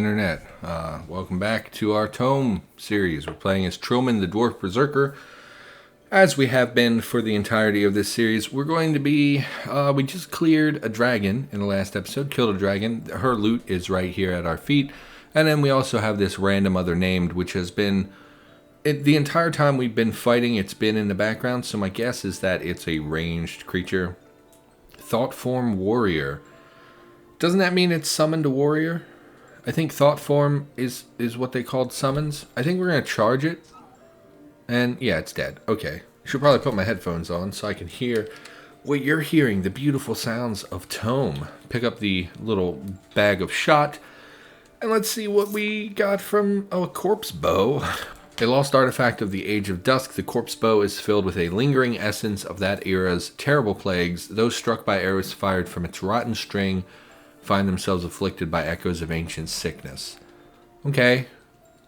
Internet. Welcome back to our ToME series. We're playing as Trilman, the Dwarf Berserker, as we have been for the entirety of this series. We're going to be, we just cleared a dragon in the last episode, killed a dragon. Her loot is right here at our feet. And then we also have this random other named, which has been, the entire time we've been fighting, it's been in the background. So my guess is that it's a ranged creature. Thought Form Warrior. Doesn't that mean it's summoned a warrior? I think Thought Form is what they called summons. I think we're going to charge it. And yeah, it's dead. Okay. I should probably put my headphones on so I can hear what you're hearing. The beautiful sounds of ToME. Pick up the little bag of shot. And let's see what we got from a corpse bow. A lost artifact of the Age of Dusk. The corpse bow is filled with a lingering essence of that era's terrible plagues. Those struck by arrows fired from its rotten string find themselves afflicted by echoes of ancient sickness. Okay.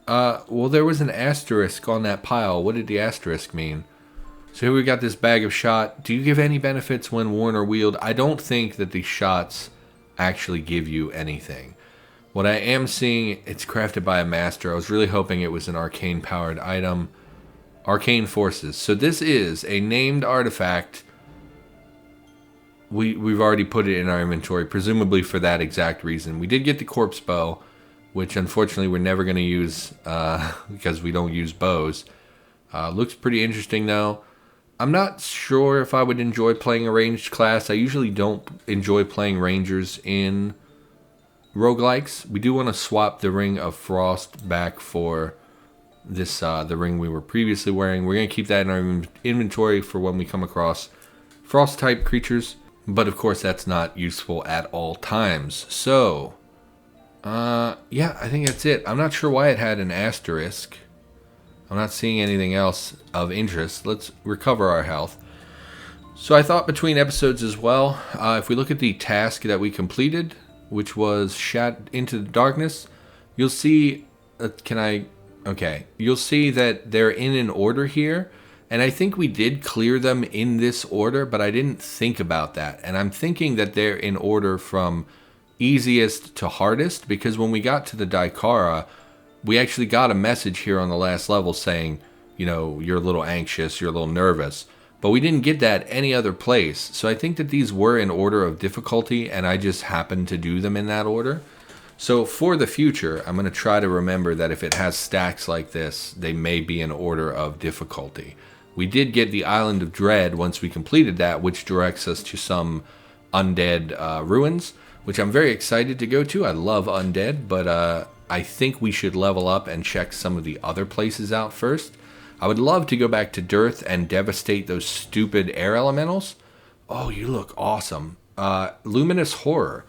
Well, there was an asterisk on that pile. What did the asterisk mean? So here we got this bag of shot. Do you give any benefits when worn or wielded? I don't think that the shots actually give you anything. What I am seeing, it's crafted by a master. I was really hoping it was an arcane-powered item. Arcane Forces. So this is a named artifact. We've already put it in our inventory, presumably for that exact reason. We did get the corpse bow, which unfortunately we're never going to use because we don't use bows. Looks pretty interesting though. I'm not sure if I would enjoy playing a ranged class. I usually don't enjoy playing rangers in roguelikes. We do want to swap the Ring of Frost back for this the ring we were previously wearing. We're going to keep that in our inventory for when we come across frost type creatures. But of course, that's not useful at all times. So, yeah, I think that's it. I'm not sure why it had an asterisk. I'm not seeing anything else of interest. Let's recover our health. So I thought between episodes as well, if we look at the task that we completed, which was Shat into the Darkness, you'll see, you'll see that they're in an order here. And I think we did clear them in this order, but I didn't think about that. And I'm thinking that they're in order from easiest to hardest, because when we got to the Daikara, we actually got a message here on the last level saying, you know, you're a little anxious, you're a little nervous. But we didn't get that any other place. So I think that these were in order of difficulty, and I just happened to do them in that order. So for the future, I'm going to try to remember that if it has stacks like this, they may be in order of difficulty. We did get the Island of Dread once we completed that, which directs us to some undead ruins, which I'm very excited to go to. I love undead, but I think we should level up and check some of the other places out first. I would love to go back to Dearth and devastate those stupid air elementals. Oh, you look awesome. Luminous Horror.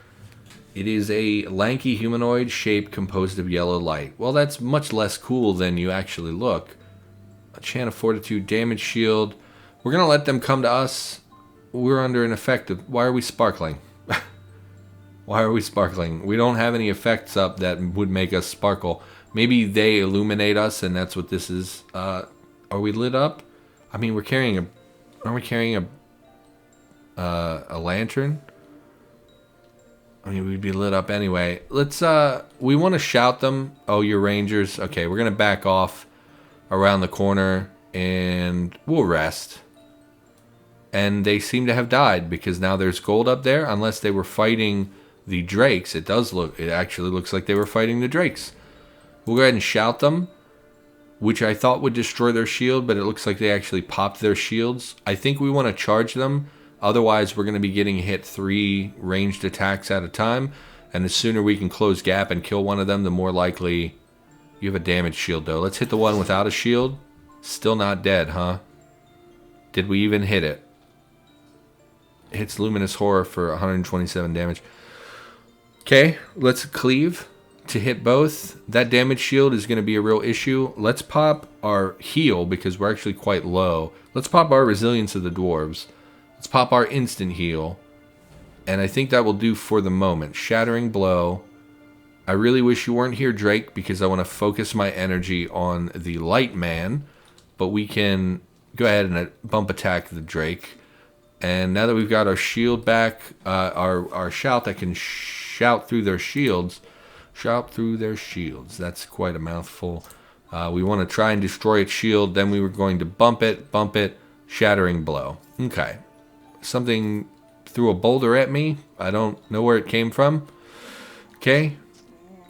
It is a lanky humanoid shape composed of yellow light. Well, that's much less cool than you actually look. A Chant of Fortitude, damage shield. We're going to let them come to us. We're under an effect of... Why are we sparkling? Why are we sparkling? We don't have any effects up that would make us sparkle. Maybe they illuminate us and that's what this is. Are we lit up? I mean, we're carrying a... Aren't we carrying a lantern? I mean, we'd be lit up anyway. Let's, we want to shout them. Oh, you're rangers. Okay, we're going to back off around the corner and we'll rest. And they seem to have died because now there's gold up there. Unless they were fighting the drakes. It actually looks like they were fighting the drakes. We'll go ahead and shout them, which I thought would destroy their shield, but it looks like they actually popped their shields. I think we want to charge them. Otherwise, we're going to be getting hit 3 ranged attacks at a time. And the sooner we can close gap and kill one of them, the more likely... You have a damage shield, though. Let's hit the one without a shield. Still not dead, huh? Did we even hit it? It hits Luminous Horror for 127 damage. Okay, let's cleave to hit both. That damage shield is going to be a real issue. Let's pop our heal, because we're actually quite low. Let's pop our Resilience of the Dwarves. Let's pop our instant heal. And I think that will do for the moment. Shattering Blow. I really wish you weren't here, Drake, because I want to focus my energy on the Light Man. But we can go ahead and bump attack the Drake. And now that we've got our shield back, our shout that can shout through their shields, Chop through their shields. That's quite a mouthful. We want to try and destroy its shield. Then we were going to bump it, shattering blow. Okay. Something threw a boulder at me. I don't know where it came from. Okay.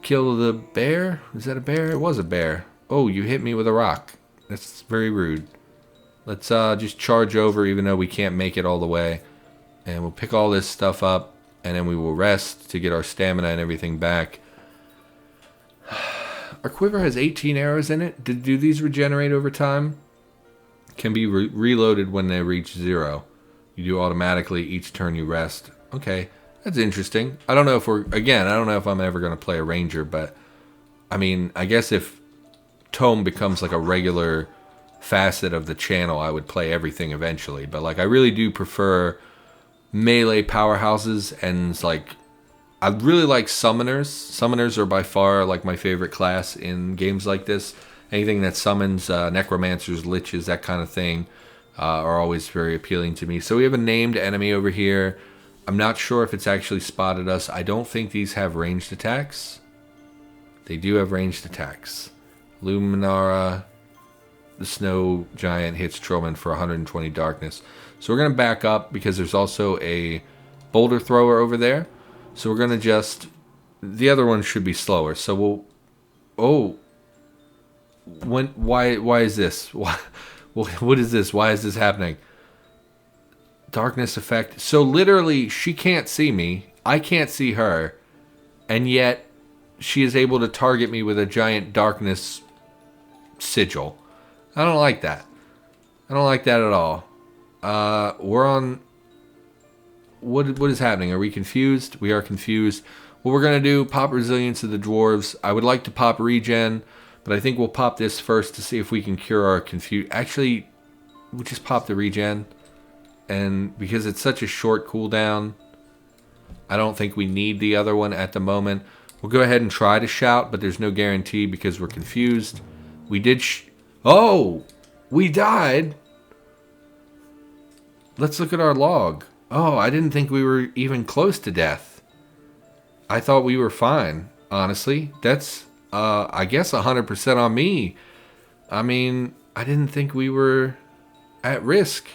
Kill the bear. Is that a bear? It was a bear. Oh, you hit me with a rock. That's very rude. Let's just charge over even though we can't make it all the way. And we'll pick all this stuff up. And then we will rest to get our stamina and everything back. Our quiver has 18 arrows in it. Do these regenerate over time? Can be reloaded when they reach 0. You do automatically each turn you rest. Okay, that's interesting. I don't know if I don't know if I'm ever going to play a ranger, but I mean, I guess if ToME becomes like a regular facet of the channel, I would play everything eventually. But like, I really do prefer melee powerhouses, and like, I really like summoners. Summoners are by far like my favorite class in games like this. Anything that summons necromancers, liches, that kind of thing are always very appealing to me. So we have a named enemy over here. I'm not sure if it's actually spotted us. I don't think these have ranged attacks. They do have ranged attacks. Luminara, the snow giant, hits Trilman for 120 darkness. So we're going to back up because there's also a boulder thrower over there. So we're going to just... The other one should be slower. So we'll... Oh. Why is this? What is this? Why is this happening? Darkness effect. So literally, she can't see me. I can't see her. And yet, she is able to target me with a giant darkness sigil. I don't like that. I don't like that at all. We're on... What is happening? Are we confused? We are confused. What we're going to do, pop resilience of the dwarves. I would like to pop regen, but I think we'll pop this first to see if we can cure our confusion. Actually, we'll just pop the regen. And because it's such a short cooldown, I don't think we need the other one at the moment. We'll go ahead and try to shout, but there's no guarantee because we're confused. We did Oh! We died! Let's look at our log. Oh, I didn't think we were even close to death. I thought we were fine, honestly. That's, I guess 100% on me. I mean, I didn't think we were at risk.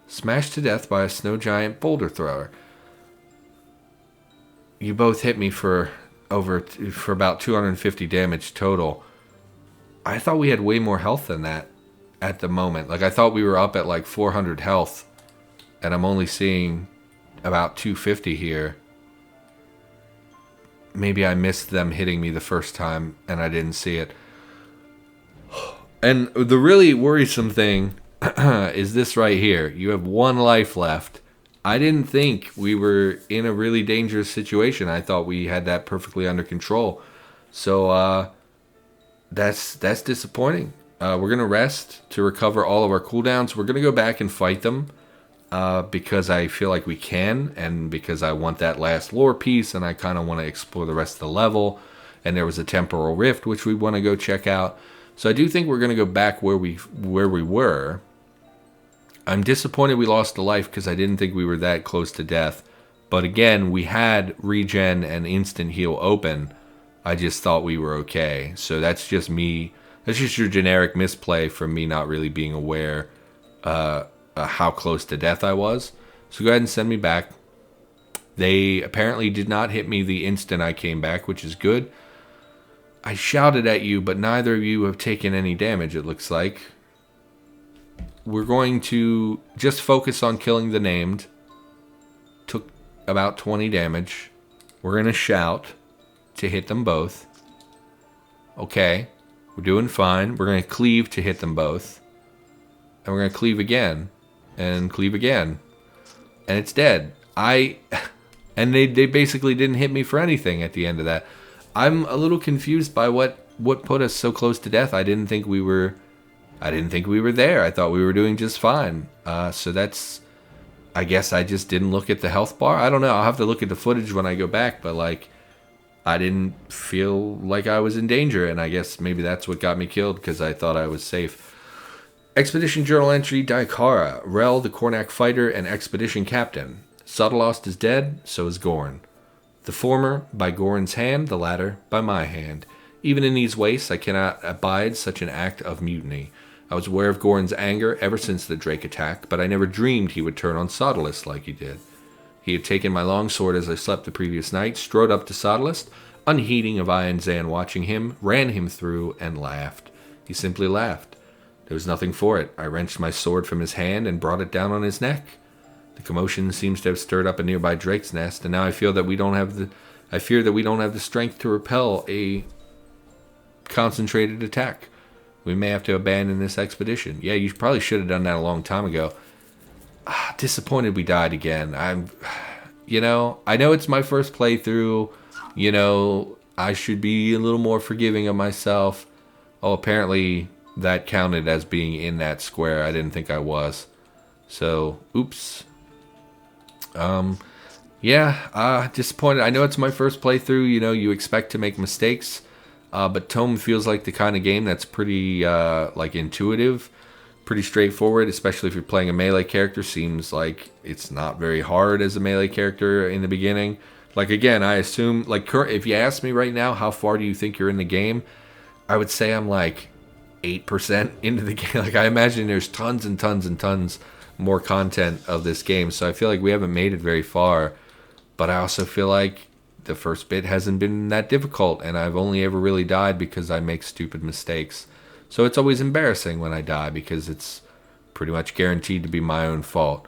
Smashed to death by a snow giant boulder thrower. You both hit me for about 250 damage total. I thought we had way more health than that at the moment. Like, I thought we were up at like 400 health. And I'm only seeing about 250 here. Maybe I missed them hitting me the first time and I didn't see it. And the really worrisome thing is this right here. You have 1 life left. I didn't think we were in a really dangerous situation. I thought we had that perfectly under control. So that's disappointing. We're going to rest to recover all of our cooldowns. We're going to go back and fight them. Because I feel like we can, and because I want that last lore piece, and I kind of want to explore the rest of the level. And there was a Temporal Rift, which we want to go check out. So I do think we're going to go back where we were. I'm disappointed we lost a life because I didn't think we were that close to death. But again, we had regen and instant heal open. I just thought we were okay. So that's just me. That's just your generic misplay from me not really being aware how close to death I was. So go ahead and send me back. They apparently did not hit me the instant I came back, which is good. I shouted at you, but neither of you have taken any damage, it looks like. We're going to just focus on killing the named. Took about 20 damage. We're going to shout to hit them both. Okay, we're doing fine. We're going to cleave to hit them both. And we're going to cleave again. And cleave again. And it's dead. And they basically didn't hit me for anything at the end of that. I'm a little confused by what put us so close to death. I didn't think we were there. I thought we were doing just fine. So that's, I guess I just didn't look at the health bar. I don't know. I'll have to look at the footage when I go back, but like, I didn't feel like I was in danger, and I guess maybe that's what got me killed, because I thought I was safe. Expedition Journal Entry, Daikara, Rel, the Kornak fighter, and Expedition Captain. Sotilost is dead, so is Gorn. The former by Goran's hand, the latter by my hand. Even in these wastes, I cannot abide such an act of mutiny. I was aware of Goran's anger ever since the Drake attack, but I never dreamed he would turn on Sautelist like he did. He had taken my longsword as I slept the previous night, strode up to Sautelist, unheeding of I and Zan watching him, ran him through, and laughed. He simply laughed. There was nothing for it. I wrenched my sword from his hand and brought it down on his neck. The commotion seems to have stirred up a nearby drake's nest, and now I fear that we don't have the strength to repel a concentrated attack. We may have to abandon this expedition. Yeah, you probably should have done that a long time ago. Disappointed we died again. I know it's my first playthrough. I should be a little more forgiving of myself. Oh, apparently that counted as being in that square. I didn't think I was. So, oops. Disappointed. I know it's my first playthrough. You expect to make mistakes. But ToME feels like the kind of game that's pretty intuitive, pretty straightforward, especially if you're playing a melee character. Seems like it's not very hard as a melee character in the beginning. Like, again, I assume, if you ask me right now, how far do you think you're in the game? I would say I'm 8% into the game. I imagine there's tons and tons and tons more content of this game. So I feel like we haven't made it very far. But I also feel like the first bit hasn't been that difficult, and I've only ever really died because I make stupid mistakes. So it's always embarrassing when I die because it's pretty much guaranteed to be my own fault.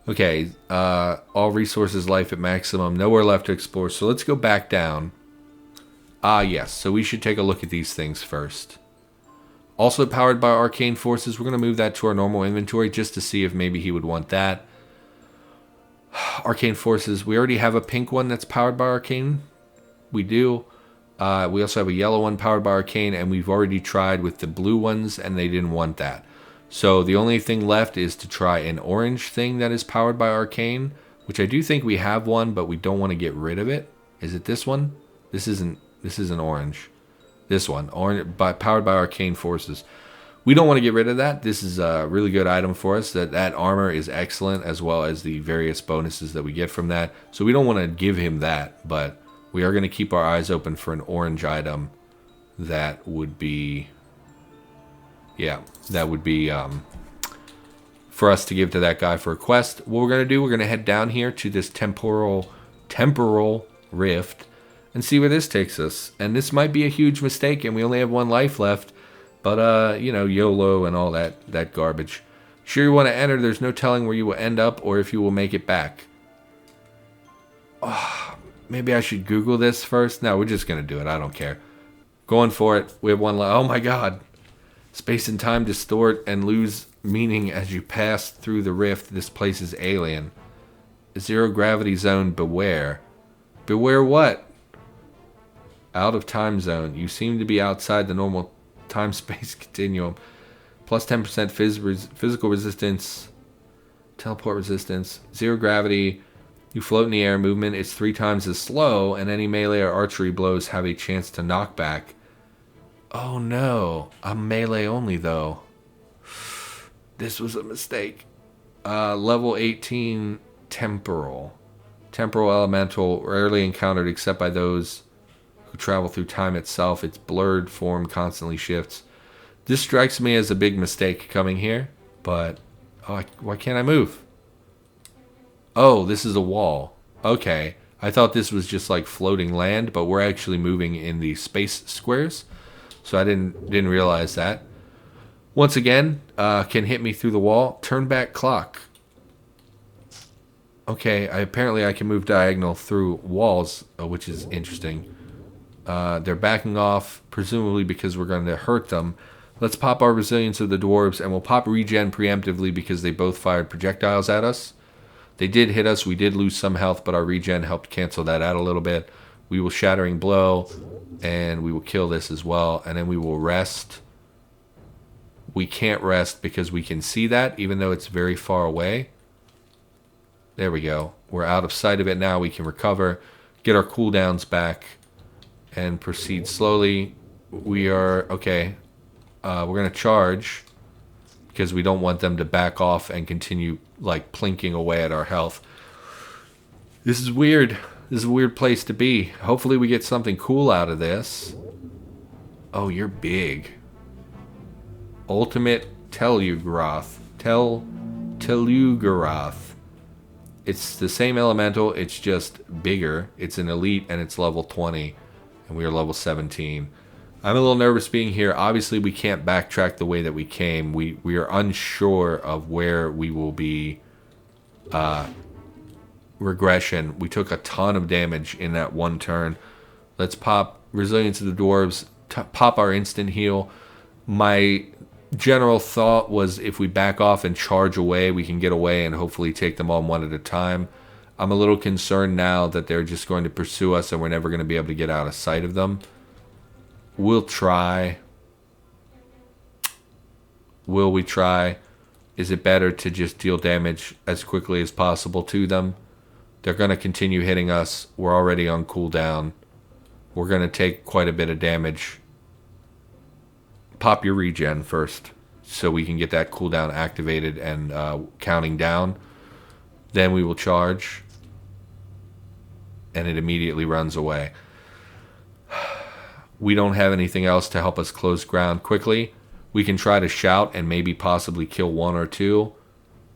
Okay, all resources life at maximum, nowhere left to explore, so let's go back down. Yes, so we should take a look at these things first. Also powered by arcane forces, we're going to move that to our normal inventory just to see if maybe he would want that. Arcane forces, we already have a pink one that's powered by arcane. We do. We also have a yellow one powered by arcane, and we've already tried with the blue ones, and they didn't want that. So the only thing left is to try an orange thing that is powered by arcane, which I do think we have one, but we don't want to get rid of it. Is it this one? This isn't orange. This one, powered by arcane forces. We don't want to get rid of that. This is a really good item for us. That armor is excellent, as well as the various bonuses that we get from that. So we don't want to give him that, but we are going to keep our eyes open for an orange item that would be, for us to give to that guy for a quest. What we're going to do, we're going to head down here to this temporal rift and see where this takes us. And this might be a huge mistake, and we only have one life left. But, YOLO and all that garbage. Sure you want to enter, there's no telling where you will end up or if you will make it back. Oh, maybe I should Google this first? No, we're just going to do it. I don't care. Going for it. We have one life. Oh my god. Space and time distort and lose meaning as you pass through the rift. This place is alien. Zero gravity zone, beware. Beware what? Out of time zone. You seem to be outside the normal time-space continuum. Plus 10% physical resistance, teleport resistance, zero gravity. You float in the air. Movement is 3 times as slow, and any melee or archery blows have a chance to knock back. Oh no, I'm melee only though. This was a mistake. Level 18 temporal elemental, rarely encountered except by those who travel through time itself. Its blurred form constantly shifts. This strikes me as a big mistake coming here, but why can't I move? Oh, this is a wall. Okay, I thought this was just like floating land, but we're actually moving in the space squares, so I didn't realize that. Once again, can hit me through the wall. Turn back clock. Okay, apparently I can move diagonal through walls, which is interesting. They're backing off, presumably because we're going to hurt them. Let's pop our resilience of the dwarves, and we'll pop regen preemptively because they both fired projectiles at us. They did hit us. We did lose some health, but our regen helped cancel that out a little bit. We will Shattering Blow, and we will kill this as well, and then we will rest. We can't rest because we can see that, even though it's very far away. There we go. We're out of sight of it now. We can recover, get our cooldowns back, and proceed slowly. We are, okay, we're going to charge because we don't want them to back off and continue like plinking away at our health. This is weird. This is a weird place to be. Hopefully we get something cool out of this. Oh, you're big. Ultimate Telugaroth. Telugaroth. It's the same elemental, it's just bigger. It's an elite and it's level 20. And we are level 17. I'm a little nervous being here. Obviously, we can't backtrack the way that we came. We are unsure of where we will be. Regression. We took a ton of damage in that one turn. Let's pop Resilience of the Dwarves. Pop our instant heal. My general thought was if we back off and charge away, we can get away and hopefully take them on one at a time. I'm a little concerned now that they're just going to pursue us and we're never going to be able to get out of sight of them. We'll try. Will we try? Is it better to just deal damage as quickly as possible to them? They're going to continue hitting us. We're already on cooldown. We're going to take quite a bit of damage. Pop your regen first so we can get that cooldown activated and counting down. Then we will charge. And it immediately runs away. We don't have anything else to help us close ground quickly. We can try to shout and maybe possibly kill one or two.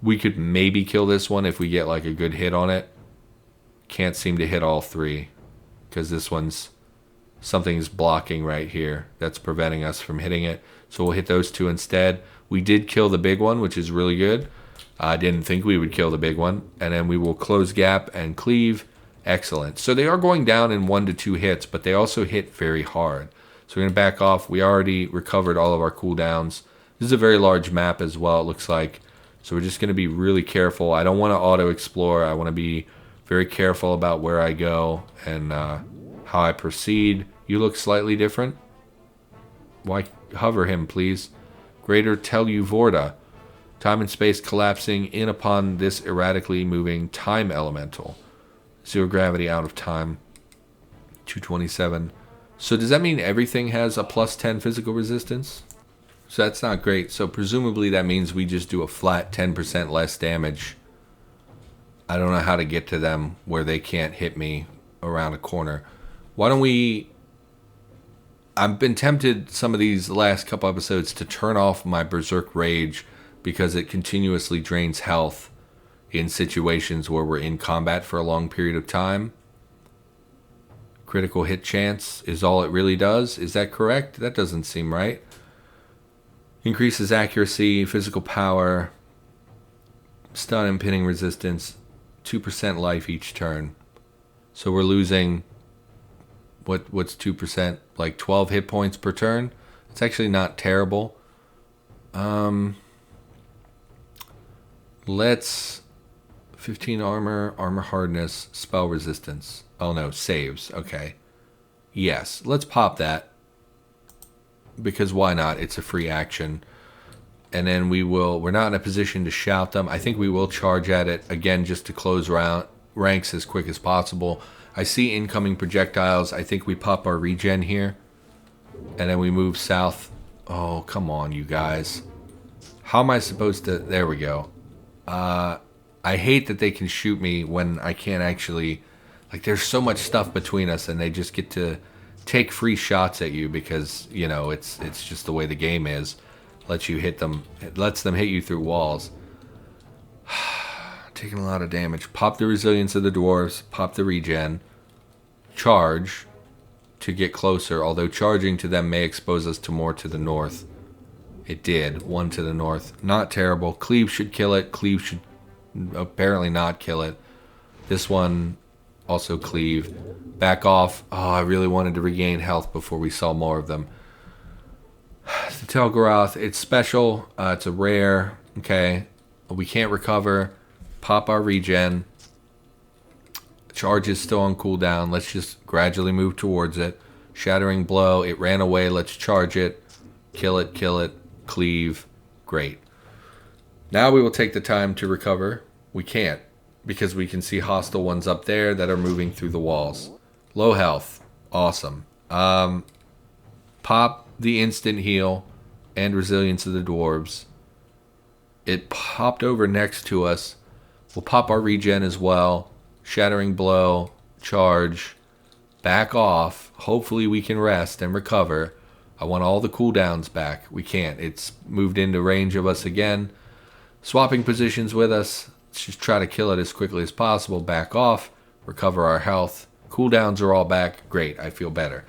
We could maybe kill this one if we get like a good hit on it. Can't seem to hit all three. Because this one's... something's blocking right here. That's preventing us from hitting it. So we'll hit those two instead. We did kill the big one, which is really good. I didn't think we would kill the big one. And then we will close gap and cleave. Excellent. So they are going down in 1 to 2 hits, but they also hit very hard. So we're going to back off. We already recovered all of our cooldowns. This is a very large map as well, it looks like. So we're just going to be really careful. I don't want to auto-explore. I want to be very careful about where I go and how I proceed. You look slightly different. Why hover him, please? Greater Teluvorda. Time and space collapsing in upon this erratically moving time elemental. 0 gravity out of time. 227. So does that mean everything has a plus 10 physical resistance? So that's not great. So presumably that means we just do a flat 10% less damage. I don't know how to get to them where they can't hit me around a corner. Why don't we... I've been tempted some of these last couple episodes to turn off my Berserk Rage because it continuously drains health in situations where we're in combat for a long period of time. Critical hit chance is all it really does. Is that correct? That doesn't seem right. Increases accuracy, physical power, stun and pinning resistance, 2% life each turn. So we're losing, what's 2%? Like 12 hit points per turn? It's actually not terrible. Let's... 15 armor, armor hardness, spell resistance. Oh no, saves. Okay. Yes, let's pop that. Because why not? It's a free action. And then we're not in a position to shout them. I think we will charge at it again just to close ranks as quick as possible. I see incoming projectiles. I think we pop our regen here. And then we move south. Oh, come on, you guys. How am I supposed to... There we go. I hate that they can shoot me when I can't actually... Like, there's so much stuff between us, and they just get to take free shots at you because, you know, it's just the way the game is. Lets you hit them... It lets them hit you through walls. Taking a lot of damage. Pop the resilience of the dwarves. Pop the regen. Charge to get closer, although charging to them may expose us to more to the north. It did. 1 to the north. Not terrible. Cleave should kill it. Cleave should... apparently not kill it. This one also cleave. Back off. Oh, I really wanted to regain health before we saw more of them. The Telgaroth, it's special. It's a rare. Okay. We can't recover. Pop our regen. Charge is still on cooldown. Let's just gradually move towards it. Shattering blow. It ran away. Let's charge it. Kill it. Kill it. Cleave. Great. Now we will take the time to recover. We can't, because we can see hostile ones up there that are moving through the walls. Low health. Awesome. Pop the instant heal and resilience of the dwarves. It popped over next to us. We'll pop our regen as well. Shattering blow. charge, back off. Hopefully we can rest and recover. I want all the cooldowns back. We can't. It's moved into range of us again. Swapping positions with us. Let's just try to kill it as quickly as possible. Back off. Recover our health. Cooldowns are all back. Great. I feel better.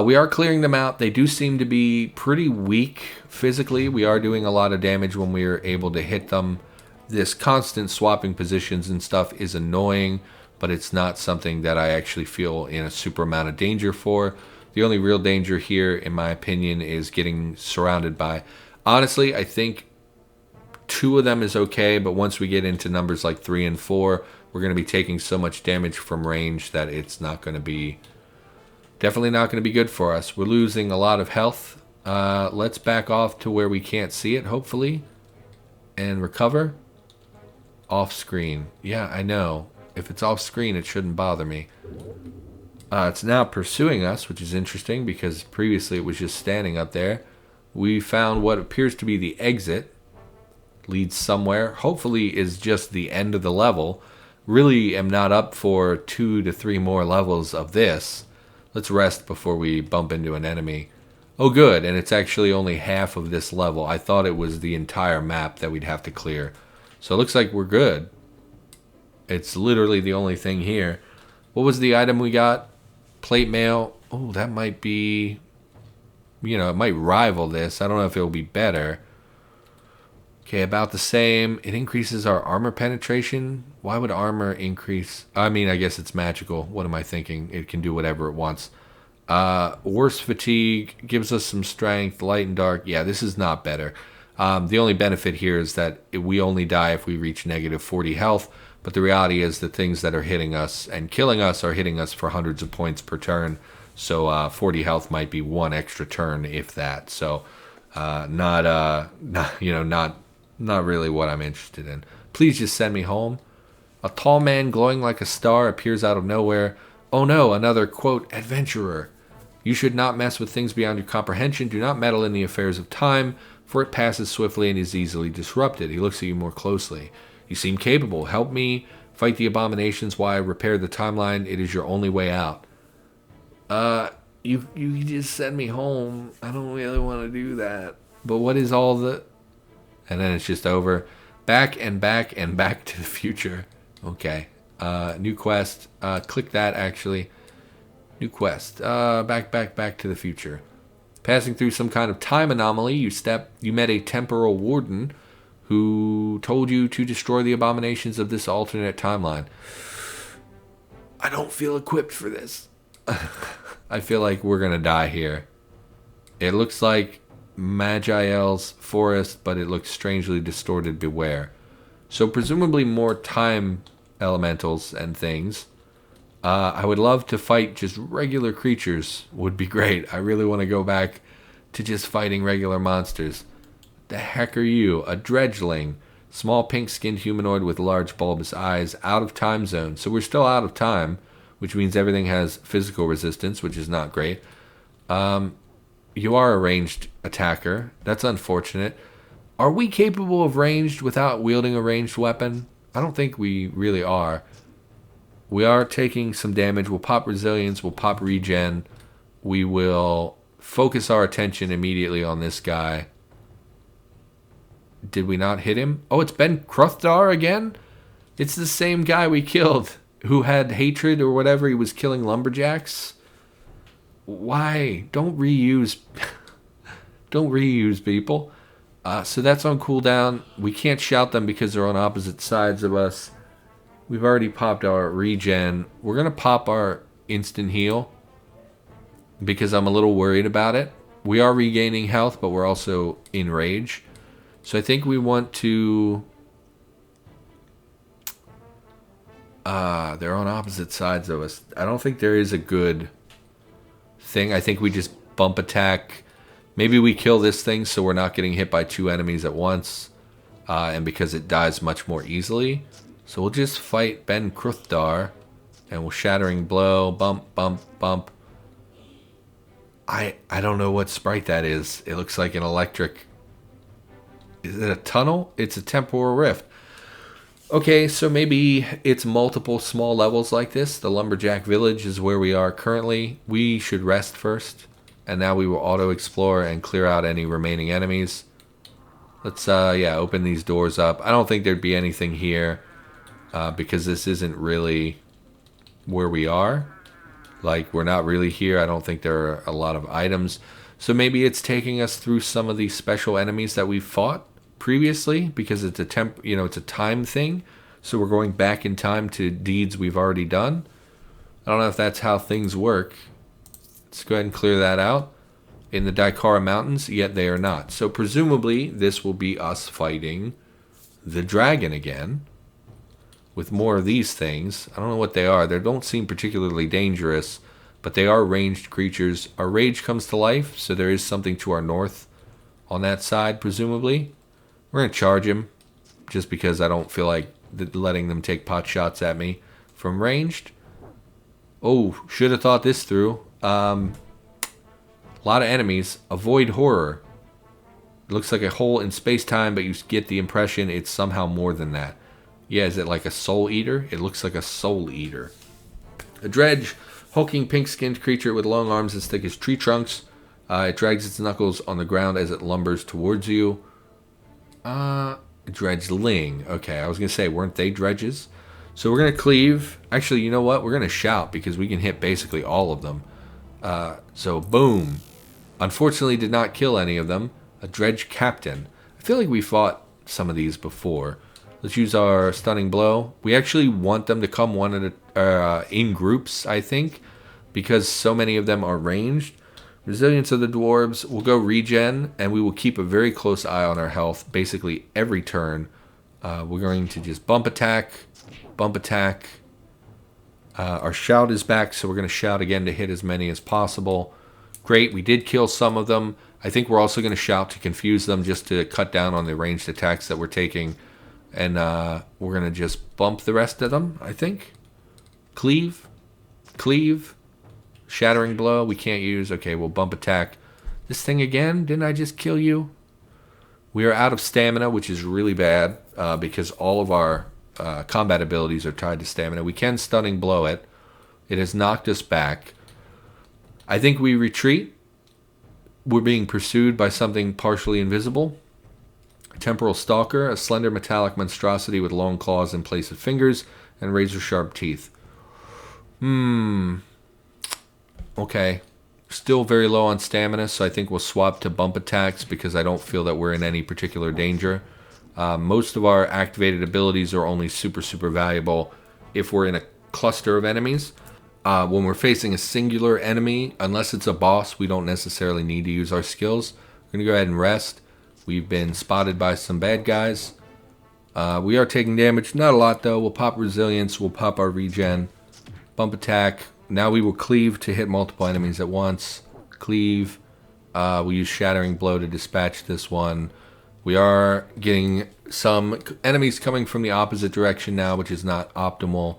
We are clearing them out. They do seem to be pretty weak physically. We are doing a lot of damage when we are able to hit them. This constant swapping positions and stuff is annoying, but it's not something that I actually feel in a super amount of danger for. The only real danger here, in my opinion, is getting surrounded by... Honestly, I think 2 of them is okay, but once we get into numbers like 3 and 4, we're going to be taking so much damage from range that it's not going to be... Definitely not going to be good for us. We're losing a lot of health. Let's back off to where we can't see it, hopefully, and recover. Off screen. Yeah, I know. If it's off screen, it shouldn't bother me. It's now pursuing us, which is interesting because previously it was just standing up there. We found what appears to be the exit. Leads somewhere. Hopefully is just the end of the level. Really am not up for 2 to 3 more levels of this. Let's rest before we bump into an enemy. Oh good, and it's actually only half of this level. I thought it was the entire map that we'd have to clear. So it looks like we're good. It's literally the only thing here. What was the item we got? Plate mail. Oh, that might be... You know, it might rival this. I don't know if it'll be better. Okay, about the same. It increases our armor penetration. Why would armor increase? I mean, I guess it's magical. What am I thinking? It can do whatever it wants. Worse fatigue. Gives us some strength. Light and dark. Yeah, this is not better. The only benefit here is that we only die if we reach negative 40 health. But the reality is the things that are hitting us and killing us are hitting us for hundreds of points per turn. So 40 health might be 1 extra turn, if that. So not really what I'm interested in. Please just send me home. A tall man glowing like a star appears out of nowhere. Oh no, another, quote, adventurer. You should not mess with things beyond your comprehension. Do not meddle in the affairs of time, for it passes swiftly and is easily disrupted. He looks at you more closely. You seem capable. Help me fight the abominations while I repair the timeline. It is your only way out. You just send me home. I don't really want to do that. But what is all the... And then it's just over. Back and back and back to the future. Okay. New quest. Click that, actually. New quest. Back to the future. Passing through some kind of time anomaly, you met a temporal warden who told you to destroy the abominations of this alternate timeline. I don't feel equipped for this. I feel like we're going to die here. It looks like Maj'Eyal's forest, but it looks strangely distorted. Beware. So presumably more time elementals and things. I would love to fight just regular creatures. Would be great. I really want to go back to just fighting regular monsters. The heck are you? A dredgeling. Small pink-skinned humanoid with large bulbous eyes. Out of time zone. So we're still out of time, which means everything has physical resistance, which is not great. You are a ranged attacker. That's unfortunate. Are we capable of ranged without wielding a ranged weapon? I don't think we really are. We are taking some damage. We'll pop resilience. We'll pop regen. We will focus our attention immediately on this guy. Did we not hit him? Oh, it's Ben Kruthdar again? It's the same guy we killed who had hatred or whatever. He was killing lumberjacks. Why? Don't reuse. Don't reuse people. So that's on cooldown. We can't shout them because they're on opposite sides of us. We've already popped our regen. We're going to pop our instant heal because I'm a little worried about it. We are regaining health, but we're also in rage. So I think we want to... they're on opposite sides of us. I don't think there is a good thing. I think we just bump attack. Maybe we kill this thing so we're not getting hit by 2 enemies at once. And because it dies much more easily. So we'll just fight Ben Kruthdar. And we'll Shattering Blow. Bump, bump, bump. I don't know what sprite that is. It looks like an electric... Is it a tunnel? It's a Temporal Rift. Okay, so maybe it's multiple small levels like this. The Lumberjack Village is where we are currently. We should rest first, and now we will auto-explore and clear out any remaining enemies. Let's, yeah, open these doors up. I don't think there'd be anything here, because this isn't really where we are. Like, we're not really here. I don't think there are a lot of items. So maybe it's taking us through some of these special enemies that we've fought previously, because it's it's a time thing. So we're going back in time to deeds we've already done. I don't know if that's how things work. Let's go ahead and clear that out. In the Daikara Mountains, yet they are not. So presumably this will be us fighting the dragon again with more of these things. I don't know what they are. They don't seem particularly dangerous, but they are ranged creatures. Our rage comes to life, so there is something to our north on that side, presumably. We're going to charge him, just because I don't feel like letting them take pot shots at me from ranged. Oh, should have thought this through. A lot of enemies. Avoid horror. It looks like a hole in space-time, but you get the impression it's somehow more than that. Yeah, is it like a soul eater? It looks like a soul eater. A dredge, hulking pink-skinned creature with long arms as thick as tree trunks. It drags its knuckles on the ground as it lumbers towards you. Dredgeling. Okay, I was going to say, weren't they dredges? So we're going to cleave. Actually, you know what? We're going to shout because we can hit basically all of them. So, boom. Unfortunately, did not kill any of them. A dredge captain. I feel like we fought some of these before. Let's use our stunning blow. We actually want them to come one at in groups, I think, because so many of them are ranged. Resilience of the dwarves. We'll go regen, and we will keep a very close eye on our health basically every turn. We're going to just bump attack. Our shout is back, so we're going to shout again to hit as many as possible. Great, we did kill some of them. I think we're also going to shout to confuse them just to cut down on the ranged attacks that we're taking. And we're going to just bump the rest of them, I think. Cleave. Shattering blow, we can't use. Okay, we'll bump attack. This thing again? Didn't I just kill you? We are out of stamina, which is really bad because all of our combat abilities are tied to stamina. We can stunning blow it. It has knocked us back. I think we retreat. We're being pursued by something partially invisible. Temporal Stalker, a slender metallic monstrosity with long claws in place of fingers and razor-sharp teeth. Okay. Still very low on stamina, so I think we'll swap to bump attacks because I don't feel that we're in any particular danger. Most of our activated abilities are only super valuable if we're in a cluster of enemies. When we're facing a singular enemy, unless it's a boss, we don't necessarily need to use our skills. We're going to go ahead and rest. We've been spotted by some bad guys. We are taking damage. Not a lot, though. We'll pop resilience. We'll pop our regen. Bump attack. Now we will cleave to hit multiple enemies at once. Cleave. We use shattering blow to dispatch this one. We are getting some enemies coming from the opposite direction now, which is not optimal.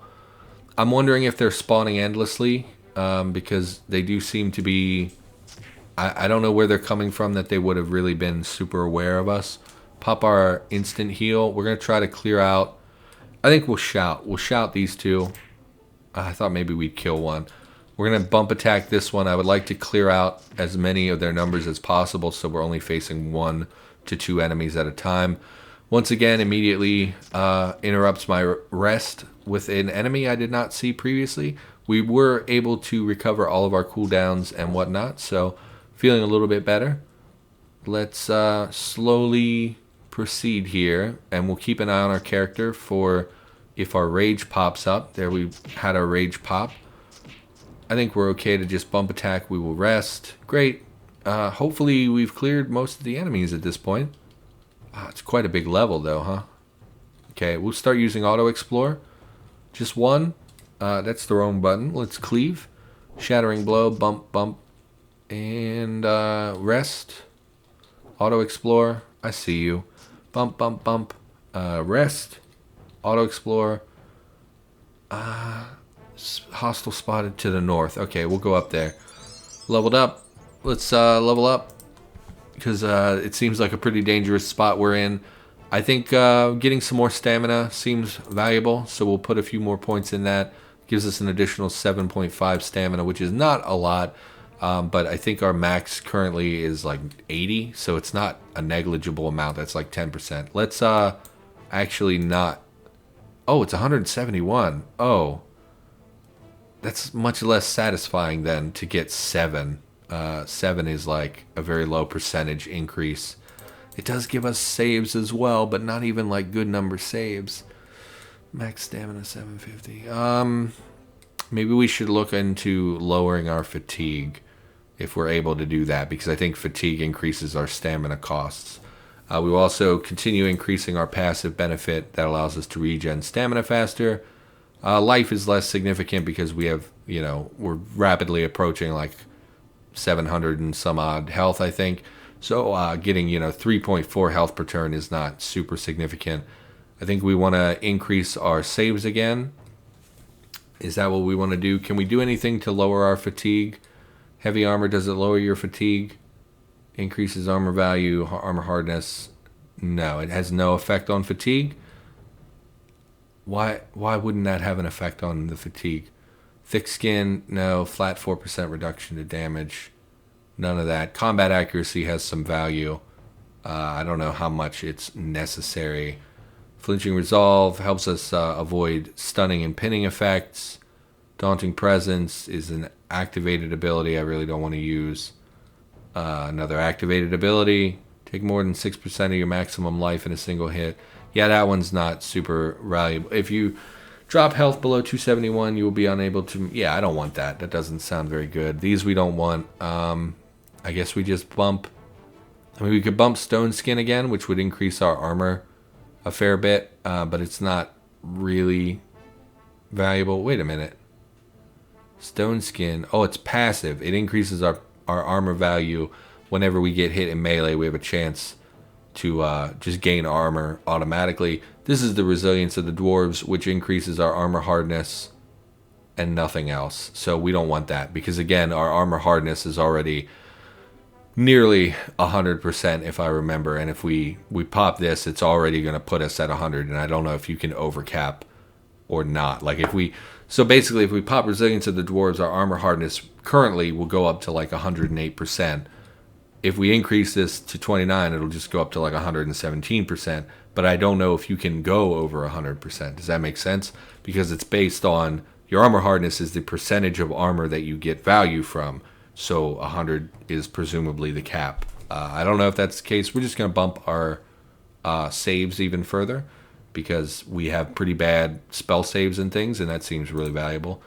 I'm wondering if they're spawning endlessly, because they do seem to be... I don't know where they're coming from that they would have really been super aware of us. Pop our instant heal. We're going to try to clear out... I think we'll shout. We'll shout these two. I thought maybe we'd kill one. We're going to bump attack this one. I would like to clear out as many of their numbers as possible so we're only facing 1 to 2 enemies at a time. Once again, immediately interrupts my rest with an enemy I did not see previously. We were able to recover all of our cooldowns and whatnot, so feeling a little bit better. Let's slowly proceed here, and we'll keep an eye on our character for if our rage pops up. There, we had our rage pop. I think we're okay to just bump attack. We will rest. Great. Hopefully we've cleared most of the enemies at this point. It's quite a big level though, huh? Okay, we'll start using auto explore. Just one. That's the wrong button. Let's cleave. Shattering blow, bump, and rest. Auto explore. I see you. Bump. Rest. Auto explore. Hostile spotted to the north. Okay, we'll go up there. Leveled up. Let's level up because it seems like a pretty dangerous spot we're in. I think getting some more stamina seems valuable, so we'll put a few more points in that. Gives us an additional 7.5 stamina, which is not a lot, but I think our max currently is like 80, so it's not a negligible amount. That's like 10%. Let's actually not... Oh, it's 171. Oh, that's much less satisfying than to get 7. 7 is like a very low percentage increase. It does give us saves as well, but not even like good number saves. Max stamina 750. Maybe we should look into lowering our fatigue if we're able to do that, because I think fatigue increases our stamina costs. We will also continue increasing our passive benefit that allows us to regen stamina faster. Life is less significant because we have, we're rapidly approaching like 700 and some odd health, I think. So getting, 3.4 health per turn is not super significant. I think we want to increase our saves again. Is that what we want to do? Can we do anything to lower our fatigue? Heavy armor, does it lower your fatigue? Increases armor value, armor hardness. No, it has no effect on fatigue. Why wouldn't that have an effect on the fatigue? Thick skin, no. Flat 4% reduction to damage. None of that. Combat accuracy has some value. I don't know how much it's necessary. Flinching resolve helps us avoid stunning and pinning effects. Daunting presence is an activated ability I really don't want to use. Another activated ability. Take more than 6% of your maximum life in a single hit. Yeah, that one's not super valuable. If you drop health below 271, you will be unable to... Yeah, I don't want that. That doesn't sound very good. These we don't want. I guess we just bump... I mean, we could bump stone skin again, which would increase our armor a fair bit, but it's not really valuable. Wait a minute. Stone skin. Oh, it's passive. It increases our armor value whenever we get hit in melee. We have a chance to just gain armor automatically. This is the resilience of the dwarves, which increases our armor hardness and nothing else. So we don't want that because, again, our armor hardness is already nearly 100%, if I remember. And if we pop this, it's already going to put us at 100. And I don't know if you can overcap or not. Like if we... So basically, if we pop resilience of the dwarves, our armor hardness currently will go up to like 108%. If we increase this to 29, it'll just go up to like 117%. But I don't know if you can go over 100%. Does that make sense? Because it's based on your armor hardness is the percentage of armor that you get value from. So 100 is presumably the cap. I don't know if that's the case. We're just going to bump our saves even further, because we have pretty bad spell saves and things, and that seems really valuable.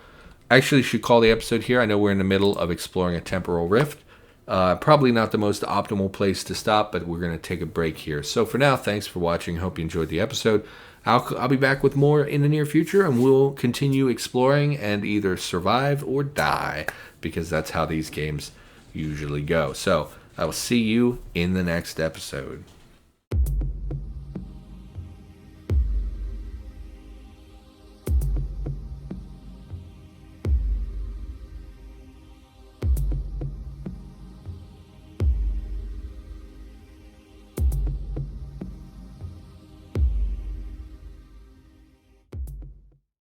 I actually should call the episode here. I know we're in the middle of exploring a Temporal Rift. Probably not the most optimal place to stop, but we're going to take a break here. So for now, thanks for watching. Hope you enjoyed the episode. I'll be back with more in the near future, and we'll continue exploring and either survive or die, because that's how these games usually go. So I will see you in the next episode.